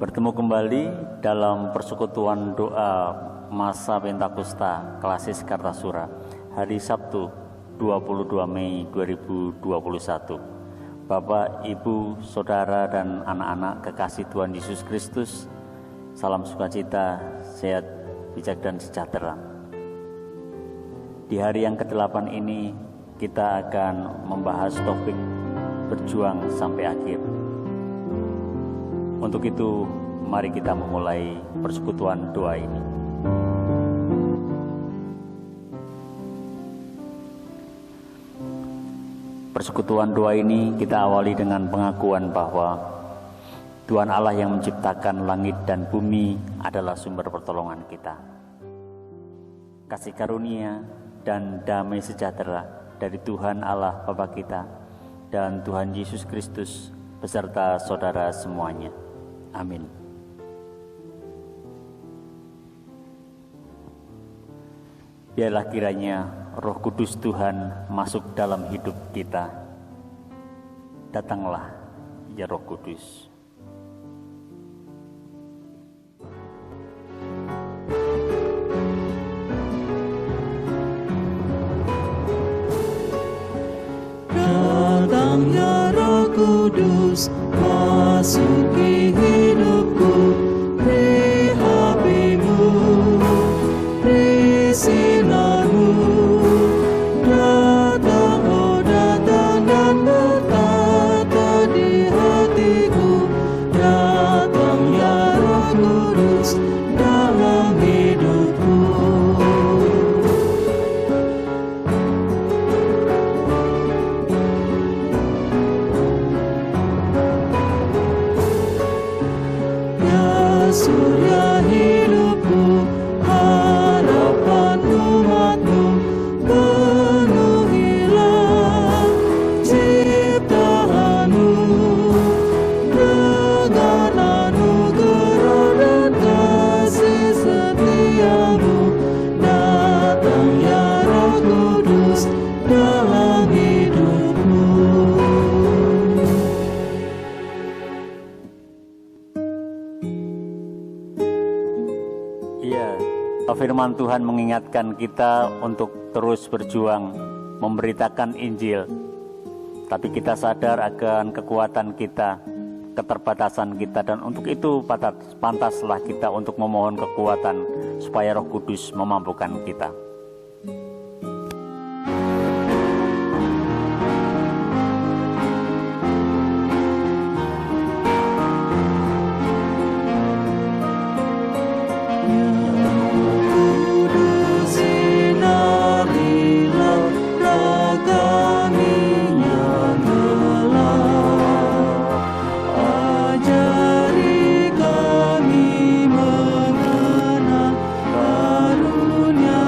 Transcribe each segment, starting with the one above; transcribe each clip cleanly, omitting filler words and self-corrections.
Bertemu kembali dalam persekutuan doa masa Pentakosta Klasis Kartasura hari Sabtu 22 Mei 2021. Bapak, Ibu, Saudara, dan anak-anak kekasih Tuhan Yesus Kristus, salam sukacita, sehat, bijak, dan sejahtera. Di hari yang ke-8 ini kita akan membahas topik berjuang sampai akhir. Untuk itu, mari kita memulai persekutuan doa ini. Persekutuan doa ini kita awali dengan pengakuan bahwa Tuhan Allah yang menciptakan langit dan bumi adalah sumber pertolongan kita. Kasih karunia dan damai sejahtera dari Tuhan Allah Bapa kita dan Tuhan Yesus Kristus beserta saudara semuanya. Amin. Biarlah kiranya Roh Kudus Tuhan masuk dalam hidup kita. Datanglah, ya Roh Kudus. Datang ya Roh Kudus, masuki hidupku, beri apimu, beri sinarmu. Datang, oh datang dan bertata di hatiku. Datang ya Roh Kudus dalam hidupku. Surya hidupku, harapan umatmu, penuhilah ciptaanmu dengan anugerah dan kasih setiamu. Datang ya Roh Kudus dalam hidupku. Firman Tuhan mengingatkan kita untuk terus berjuang memberitakan Injil. Tapi kita sadar akan kekuatan kita, keterbatasan kita, dan untuk itu pantaslah kita untuk memohon kekuatan supaya Roh Kudus memampukan kita. Ajari kami mengenal karunia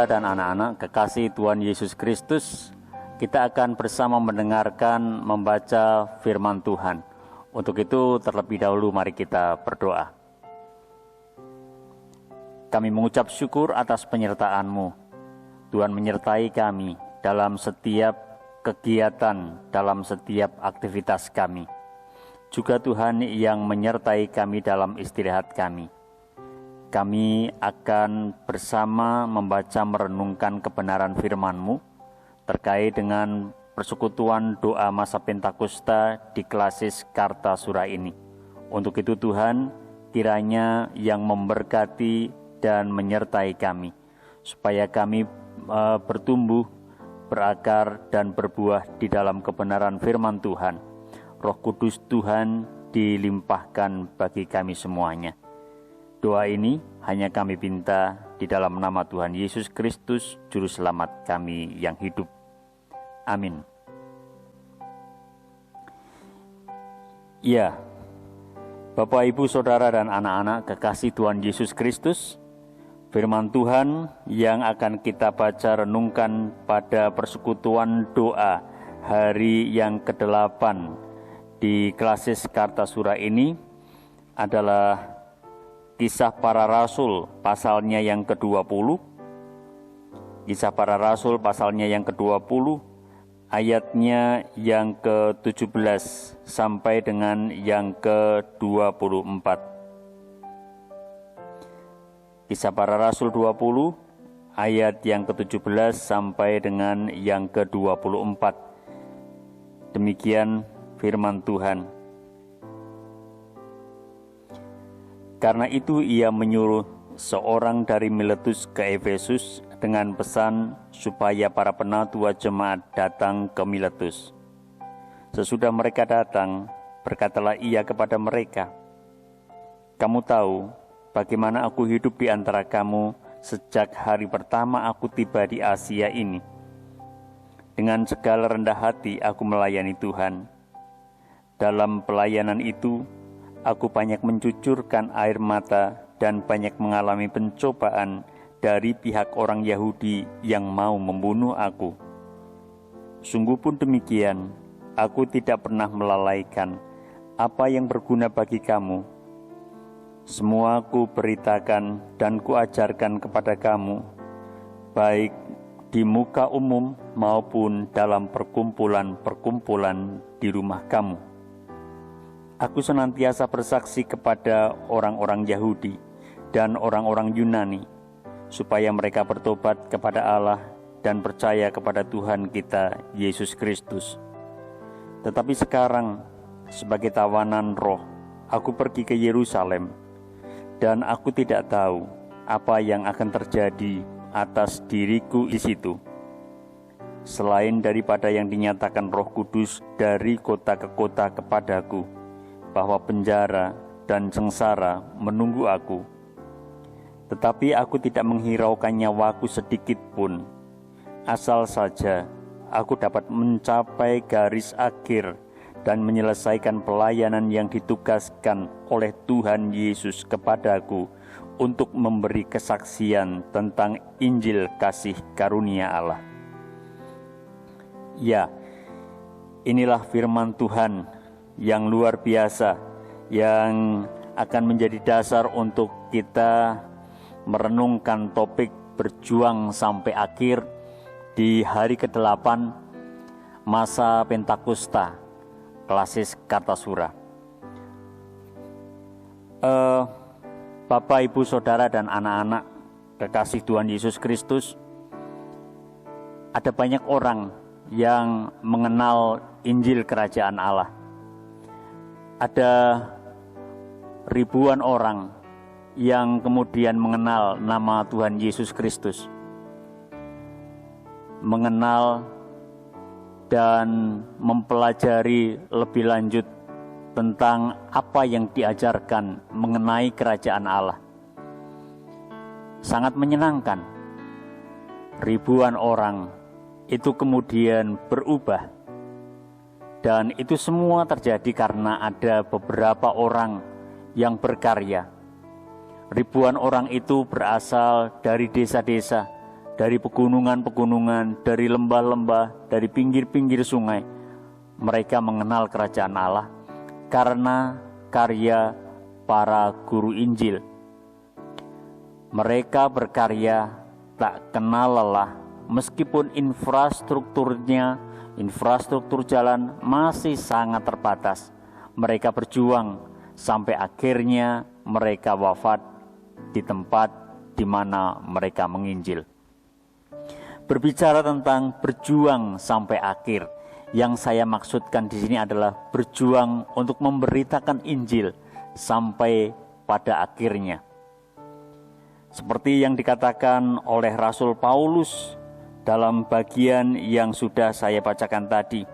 dan anak-anak kekasih Tuhan Yesus Kristus, kita akan bersama mendengarkan membaca firman Tuhan. Untuk itu terlebih dahulu mari kita berdoa. Kami mengucap syukur atas penyertaan-Mu. Tuhan menyertai kami dalam setiap kegiatan, dalam setiap aktivitas kami. Juga Tuhan yang menyertai kami dalam istirahat kami. Kami akan bersama membaca merenungkan kebenaran firman-Mu terkait dengan persekutuan doa masa Pentakosta di Klasis Kartasura ini. Untuk itu Tuhan, kiranya yang memberkati dan menyertai kami, supaya kami bertumbuh, berakar, dan berbuah di dalam kebenaran firman Tuhan. Roh Kudus Tuhan dilimpahkan bagi kami semuanya. Doa ini hanya kami pinta di dalam nama Tuhan Yesus Kristus, Juru Selamat kami yang hidup. Amin. Ya, Bapak, Ibu, Saudara, dan anak-anak kekasih Tuhan Yesus Kristus, firman Tuhan yang akan kita baca renungkan pada persekutuan doa hari yang ke-8 di Klasis Kartasura ini adalah Kisah Para Rasul pasalnya yang ke-20. Kisah Para Rasul pasalnya yang ke-20, ayatnya yang ke-17 sampai dengan yang ke-24. Kisah Para Rasul 20, ayat yang ke-17 sampai dengan yang ke-24. Demikian firman Tuhan. Karena itu ia menyuruh seorang dari Miletus ke Efesus dengan pesan supaya para penatua jemaat datang ke Miletus. Sesudah mereka datang, berkatalah ia kepada mereka, "Kamu tahu bagaimana aku hidup di antara kamu sejak hari pertama aku tiba di Asia ini. Dengan segala rendah hati aku melayani Tuhan. Dalam pelayanan itu, aku banyak mencucurkan air mata dan banyak mengalami pencobaan dari pihak orang Yahudi yang mau membunuh aku. Sungguh pun demikian, aku tidak pernah melalaikan apa yang berguna bagi kamu. Semua ku beritakan dan kuajarkan kepada kamu, baik di muka umum maupun dalam perkumpulan-perkumpulan di rumah kamu. Aku senantiasa bersaksi kepada orang-orang Yahudi dan orang-orang Yunani, supaya mereka bertobat kepada Allah dan percaya kepada Tuhan kita, Yesus Kristus. Tetapi sekarang, sebagai tawanan roh, aku pergi ke Yerusalem, dan aku tidak tahu apa yang akan terjadi atas diriku di situ, selain daripada yang dinyatakan Roh Kudus dari kota ke kota kepadaku, bahwa penjara dan sengsara menunggu aku. Tetapi aku tidak menghiraukan nyawaku sedikit pun, asal saja aku dapat mencapai garis akhir dan menyelesaikan pelayanan yang ditugaskan oleh Tuhan Yesus kepadaku untuk memberi kesaksian tentang Injil kasih karunia Allah. Ya, inilah firman Tuhan yang luar biasa, yang akan menjadi dasar untuk kita merenungkan topik berjuang sampai akhir di hari ke-8 masa Pentakosta Klasis Kartasura. Bapak, Ibu, Saudara, dan anak-anak kekasih Tuhan Yesus Kristus, ada banyak orang yang mengenal Injil Kerajaan Allah. Ada ribuan orang yang kemudian mengenal nama Tuhan Yesus Kristus, mengenal dan mempelajari lebih lanjut tentang apa yang diajarkan mengenai kerajaan Allah. Sangat menyenangkan. Ribuan orang itu kemudian berubah. Dan itu semua terjadi karena ada beberapa orang yang berkarya. Ribuan orang itu berasal dari desa-desa, dari pegunungan-pegunungan, dari lembah-lembah, dari pinggir-pinggir sungai. Mereka mengenal kerajaan Allah karena karya para guru Injil. Mereka berkarya tak kenal lelah, meskipun infrastruktur jalan masih sangat terbatas. Mereka berjuang sampai akhirnya mereka wafat di tempat di mana mereka menginjil. Berbicara tentang berjuang sampai akhir, yang saya maksudkan di sini adalah berjuang untuk memberitakan Injil sampai pada akhirnya. Seperti yang dikatakan oleh Rasul Paulus dalam bagian yang sudah saya bacakan tadi.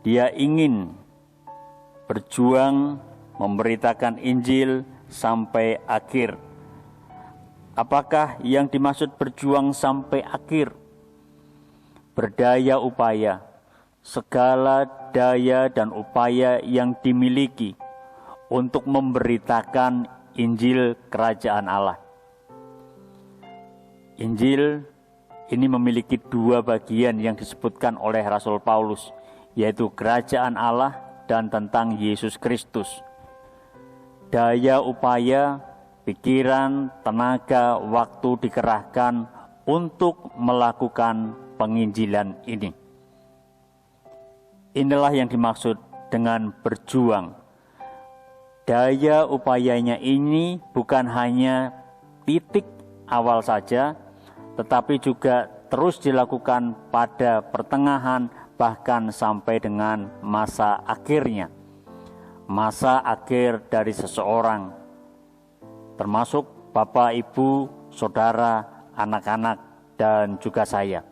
Dia ingin berjuang memberitakan Injil sampai akhir. Apakah yang dimaksud berjuang sampai akhir? Berdaya upaya, segala daya dan upaya yang dimiliki untuk memberitakan Injil Kerajaan Allah. Injil ini memiliki dua bagian yang disebutkan oleh Rasul Paulus, yaitu Kerajaan Allah dan tentang Yesus Kristus. Daya upaya, pikiran, tenaga, waktu dikerahkan untuk melakukan penginjilan ini. Inilah yang dimaksud dengan berjuang. Daya upayanya ini bukan hanya titik awal saja, tetapi juga terus dilakukan pada pertengahan bahkan sampai dengan masa akhirnya. Masa akhir dari seseorang, termasuk Bapak, Ibu, Saudara, anak-anak, dan juga saya.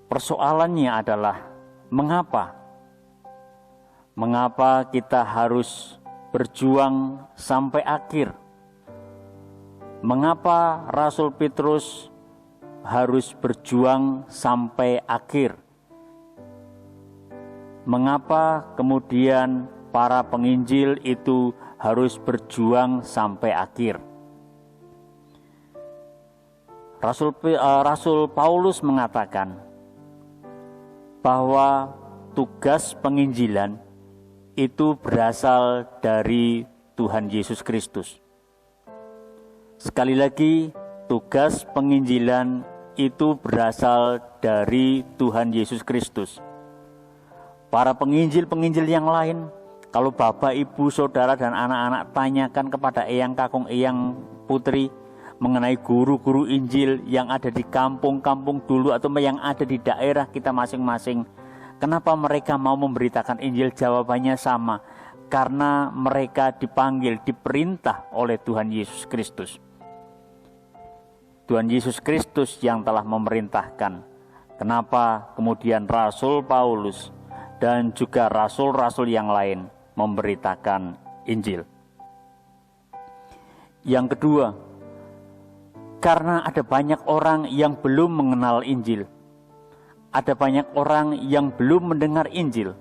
Persoalannya adalah mengapa? Mengapa kita harus berjuang sampai akhir? Mengapa Rasul Petrus harus berjuang sampai akhir? Mengapa kemudian para penginjil itu harus berjuang sampai akhir? Rasul Paulus mengatakan bahwa tugas penginjilan itu berasal dari Tuhan Yesus Kristus. Sekali lagi, tugas penginjilan itu berasal dari Tuhan Yesus Kristus. Para penginjil-penginjil yang lain, kalau Bapak, Ibu, Saudara, dan anak-anak tanyakan kepada Eyang Kakung, Eyang Putri mengenai guru-guru Injil yang ada di kampung-kampung dulu atau yang ada di daerah kita masing-masing, kenapa mereka mau memberitakan Injil? Jawabannya sama, karena mereka dipanggil, diperintah oleh Tuhan Yesus Kristus. Tuhan Yesus Kristus yang telah memerintahkan. Kenapa kemudian Rasul Paulus dan juga rasul-rasul yang lain memberitakan Injil? Yang kedua, karena ada banyak orang yang belum mengenal Injil. Ada banyak orang yang belum mendengar Injil.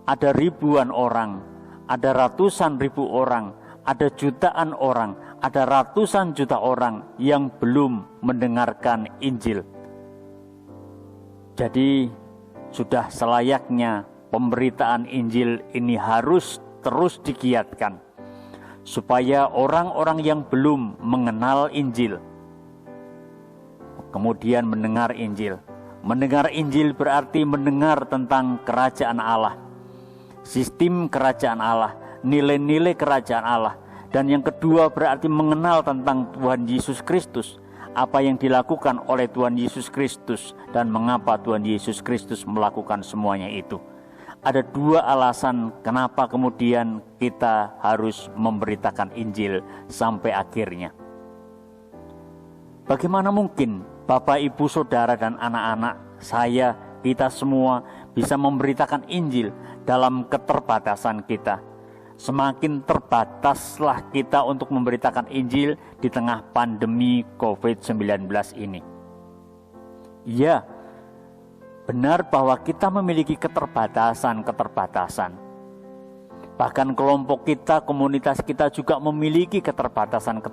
Ada ribuan orang, ada ratusan ribu orang, ada jutaan orang, ada ratusan juta orang yang belum mendengarkan Injil. Jadi sudah selayaknya pemberitaan Injil ini harus terus digiatkan, supaya orang-orang yang belum mengenal Injil kemudian mendengar Injil. Mendengar Injil berarti mendengar tentang kerajaan Allah, sistem kerajaan Allah, nilai-nilai kerajaan Allah. Dan yang kedua berarti mengenal tentang Tuhan Yesus Kristus, apa yang dilakukan oleh Tuhan Yesus Kristus dan mengapa Tuhan Yesus Kristus melakukan semuanya itu. Ada dua alasan kenapa kemudian kita harus memberitakan Injil sampai akhirnya. Bagaimana mungkin Bapak, Ibu, Saudara, dan anak-anak saya, kita semua bisa memberitakan Injil dalam keterbatasan kita? Semakin terbataslah kita untuk memberitakan Injil di tengah pandemi COVID-19 ini. Ya, benar bahwa kita memiliki keterbatasan. Bahkan kelompok kita, komunitas kita juga memiliki keterbatasan.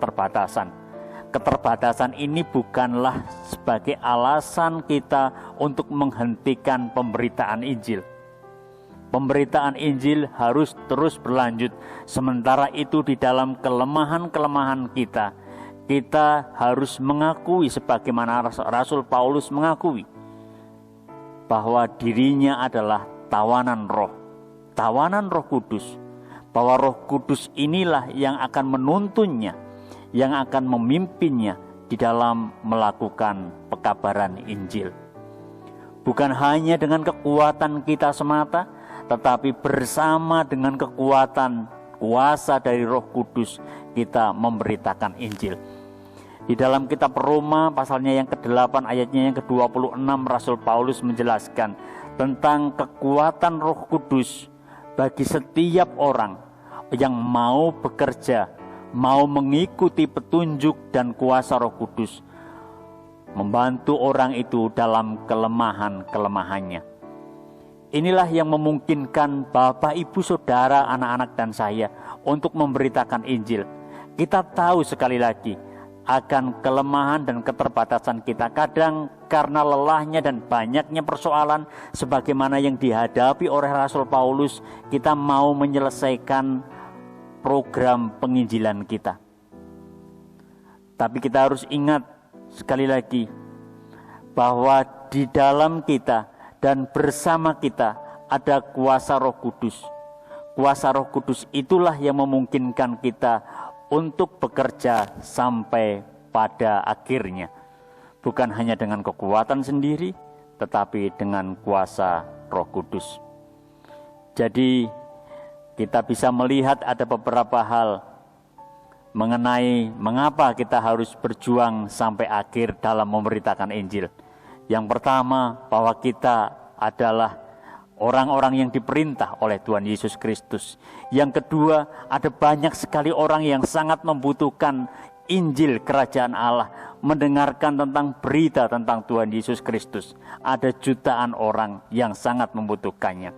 keterbatasan ini bukanlah sebagai alasan kita untuk menghentikan pemberitaan Injil. Pemberitaan Injil harus terus berlanjut. Sementara itu di dalam kelemahan-kelemahan kita harus mengakui, sebagaimana Rasul Paulus mengakui, bahwa dirinya adalah tawanan Roh Kudus. Bahwa Roh Kudus inilah yang akan menuntunnya, yang akan memimpinnya di dalam melakukan pekabaran Injil. Bukan hanya dengan kekuatan kita semata, tetapi bersama dengan kekuatan kuasa dari Roh Kudus kita memberitakan Injil. Di dalam kitab Roma pasalnya yang ke-8 ayatnya yang ke-26, Rasul Paulus menjelaskan tentang kekuatan Roh Kudus bagi setiap orang yang mau bekerja, mau mengikuti petunjuk dan kuasa Roh Kudus, membantu orang itu dalam kelemahan-kelemahannya. Inilah yang memungkinkan Bapak, Ibu, Saudara, anak-anak dan saya untuk memberitakan Injil. Kita tahu sekali lagi akan kelemahan dan keterbatasan kita. Kadang karena lelahnya dan banyaknya persoalan sebagaimana yang dihadapi oleh Rasul Paulus, kita mau menyelesaikan program penginjilan kita. Tapi kita harus ingat sekali lagi bahwa di dalam kita dan bersama kita ada kuasa Roh Kudus. Kuasa Roh Kudus itulah yang memungkinkan kita untuk bekerja sampai pada akhirnya. Bukan hanya dengan kekuatan sendiri, tetapi dengan kuasa Roh Kudus. Jadi kita bisa melihat ada beberapa hal mengenai mengapa kita harus berjuang sampai akhir dalam memberitakan Injil. Yang pertama, bahwa kita adalah orang-orang yang diperintah oleh Tuhan Yesus Kristus. Yang kedua, ada banyak sekali orang yang sangat membutuhkan Injil Kerajaan Allah, mendengarkan tentang berita tentang Tuhan Yesus Kristus. Ada jutaan orang yang sangat membutuhkannya.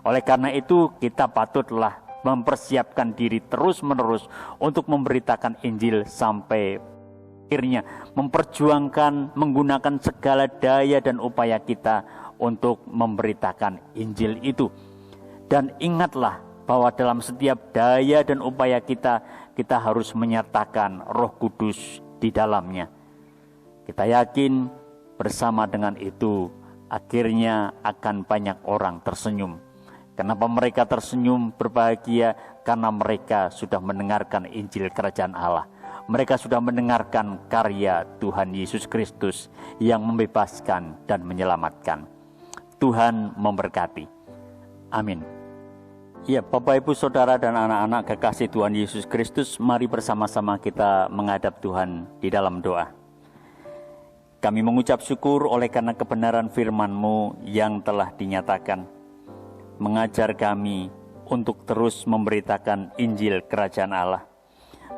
Oleh karena itu, kita patutlah mempersiapkan diri terus-menerus untuk memberitakan Injil sampai akhirnya, memperjuangkan, menggunakan segala daya dan upaya kita untuk memberitakan Injil itu. Dan ingatlah bahwa dalam setiap daya dan upaya kita harus menyertakan Roh Kudus di dalamnya. Kita yakin bersama dengan itu akhirnya akan banyak orang tersenyum. Kenapa mereka tersenyum berbahagia? Karena mereka sudah mendengarkan Injil Kerajaan Allah. Mereka sudah mendengarkan karya Tuhan Yesus Kristus yang membebaskan dan menyelamatkan. Tuhan memberkati. Amin. Ya, Bapak, Ibu, Saudara, dan anak-anak kekasih Tuhan Yesus Kristus, mari bersama-sama kita menghadap Tuhan di dalam doa. Kami mengucap syukur oleh karena kebenaran firman-Mu yang telah dinyatakan. Mengajar kami untuk terus memberitakan Injil Kerajaan Allah,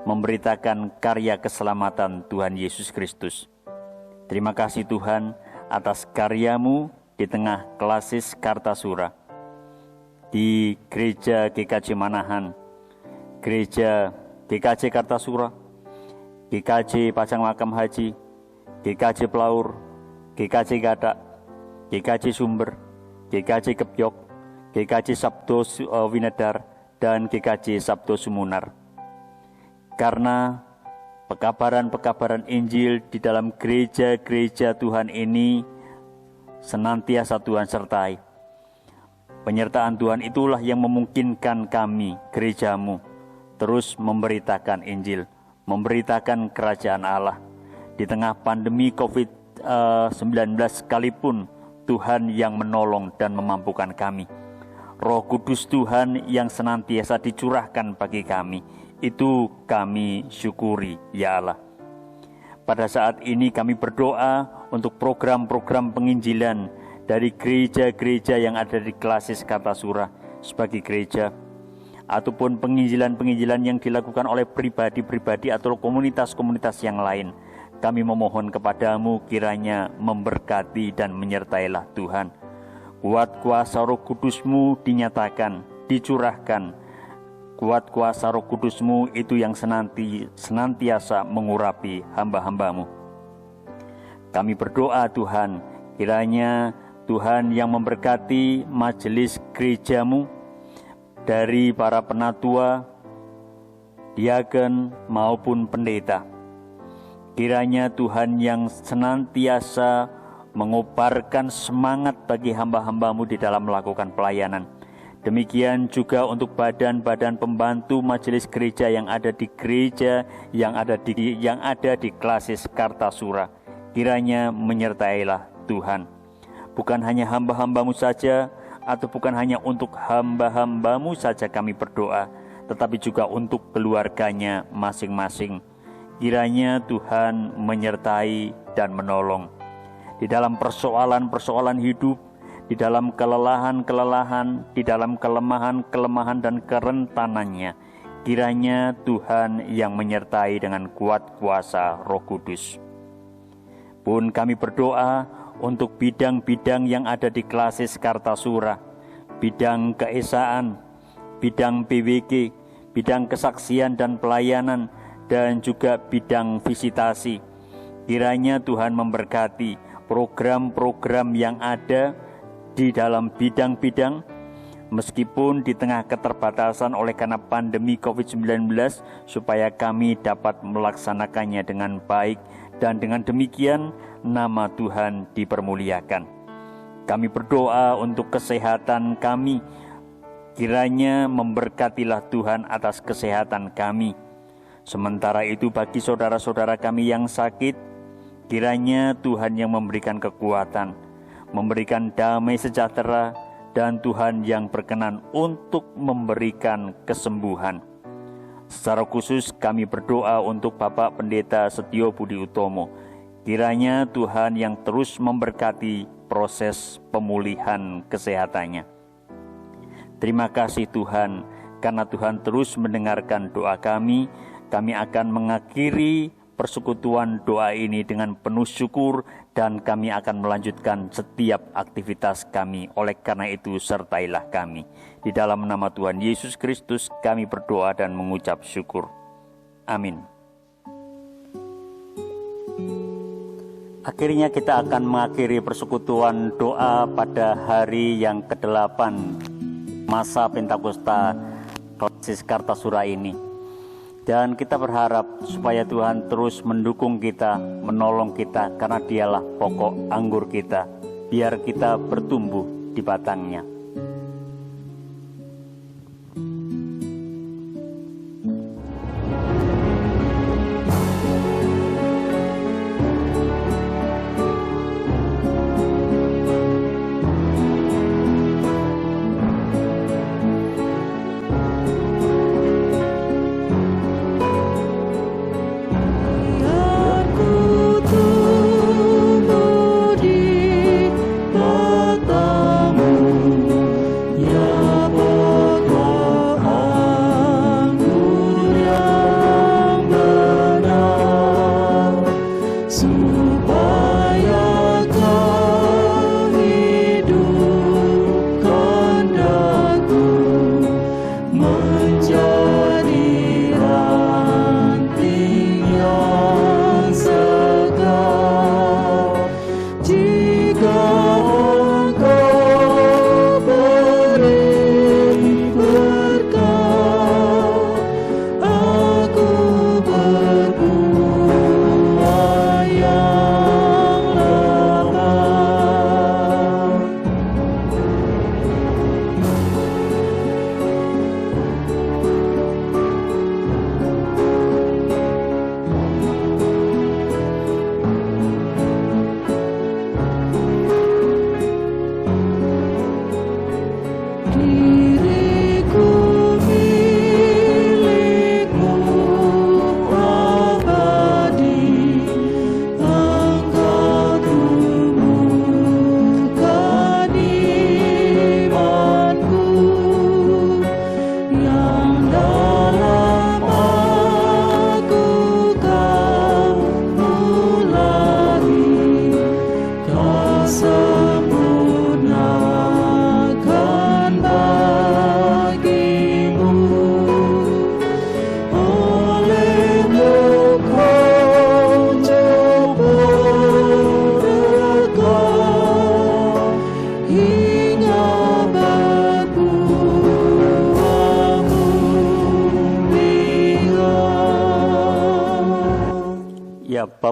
memberitakan karya keselamatan Tuhan Yesus Kristus. Terima kasih Tuhan atas karya-Mu di tengah Klasis Kartasura, di Gereja GKJ Manahan, Gereja GKJ Kartasura, GKJ Pacangmakam Haji, GKJ Plaur, GKJ Gadak, GKJ Sumber, GKJ Kebyok, GKJ Sabdo Winedar, dan GKJ Sabdo Sumunar. Karena pekabaran-pekabaran Injil di dalam gereja-gereja Tuhan ini senantiasa Tuhan sertai. Penyertaan Tuhan itulah yang memungkinkan kami, gereja-Mu, terus memberitakan Injil, memberitakan kerajaan Allah. Di tengah pandemi COVID-19 sekalipun, Tuhan yang menolong dan memampukan kami. Roh Kudus Tuhan yang senantiasa dicurahkan bagi kami, itu kami syukuri, ya Allah. Pada saat ini kami berdoa untuk program-program penginjilan dari gereja-gereja yang ada di Klasis Kartasura sebagai gereja, ataupun penginjilan-penginjilan yang dilakukan oleh pribadi-pribadi atau komunitas-komunitas yang lain. Kami memohon kepadamu kiranya memberkati dan menyertailah Tuhan. Kuat kuasa Roh Kudus-Mu dinyatakan, dicurahkan kuat kuasa Roh Kudus-Mu itu yang senantiasa mengurapi hamba-hamba-Mu. Kami berdoa Tuhan, kiranya Tuhan yang memberkati majelis gereja-Mu, dari para penatua, diaken maupun pendeta. Kiranya Tuhan yang senantiasa mengobarkan semangat bagi hamba-hamba-Mu di dalam melakukan pelayanan. Demikian juga untuk badan-badan pembantu majelis gereja yang ada di gereja yang ada di Klasis Kartasura. Kiranya menyertailah Tuhan. Bukan hanya hamba-hamba-Mu saja, atau bukan hanya untuk hamba-hamba-Mu saja kami berdoa, tetapi juga untuk keluarganya masing-masing. Kiranya Tuhan menyertai dan menolong di dalam persoalan-persoalan hidup, di dalam kelelahan-kelelahan, di dalam kelemahan-kelemahan dan kerentanannya. Kiranya Tuhan yang menyertai dengan kuat kuasa Roh Kudus. Pun kami berdoa untuk bidang-bidang yang ada di Klasis Kartasura, bidang keesaan, bidang PWG, bidang kesaksian dan pelayanan, dan juga bidang visitasi. Kiranya Tuhan memberkati program-program yang ada di dalam bidang-bidang, meskipun di tengah keterbatasan oleh karena pandemi COVID-19, supaya kami dapat melaksanakannya dengan baik, dan dengan demikian nama Tuhan dipermuliakan. Kami berdoa untuk kesehatan kami, kiranya memberkatilah Tuhan atas kesehatan kami. Sementara itu bagi saudara-saudara kami yang sakit, kiranya Tuhan yang memberikan kekuatan, memberikan damai sejahtera, dan Tuhan yang berkenan untuk memberikan kesembuhan. Secara khusus kami berdoa untuk Bapak Pendeta Setio Budi Utomo. Kiranya Tuhan yang terus memberkati proses pemulihan kesehatannya. Terima kasih Tuhan, karena Tuhan terus mendengarkan doa kami. Kami akan mengakhiri persekutuan doa ini dengan penuh syukur, dan kami akan melanjutkan setiap aktivitas kami. Oleh karena itu sertailah kami. Di dalam nama Tuhan Yesus Kristus kami berdoa dan mengucap syukur. Amin. Akhirnya kita akan mengakhiri persekutuan doa pada hari yang ke-8 masa Pentakosta Klasis Kartasura ini. Dan kita berharap supaya Tuhan terus mendukung kita, menolong kita, karena Dialah pokok anggur kita, biar kita bertumbuh di batangnya.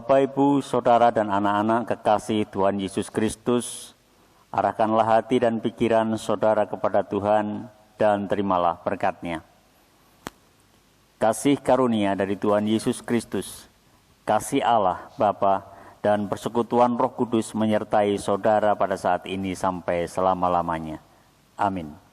Bapak, Ibu, Saudara, dan anak-anak kekasih Tuhan Yesus Kristus, arahkanlah hati dan pikiran saudara kepada Tuhan dan terimalah berkat-Nya. Kasih karunia dari Tuhan Yesus Kristus, kasih Allah Bapa, dan persekutuan Roh Kudus menyertai saudara pada saat ini sampai selama-lamanya. Amin.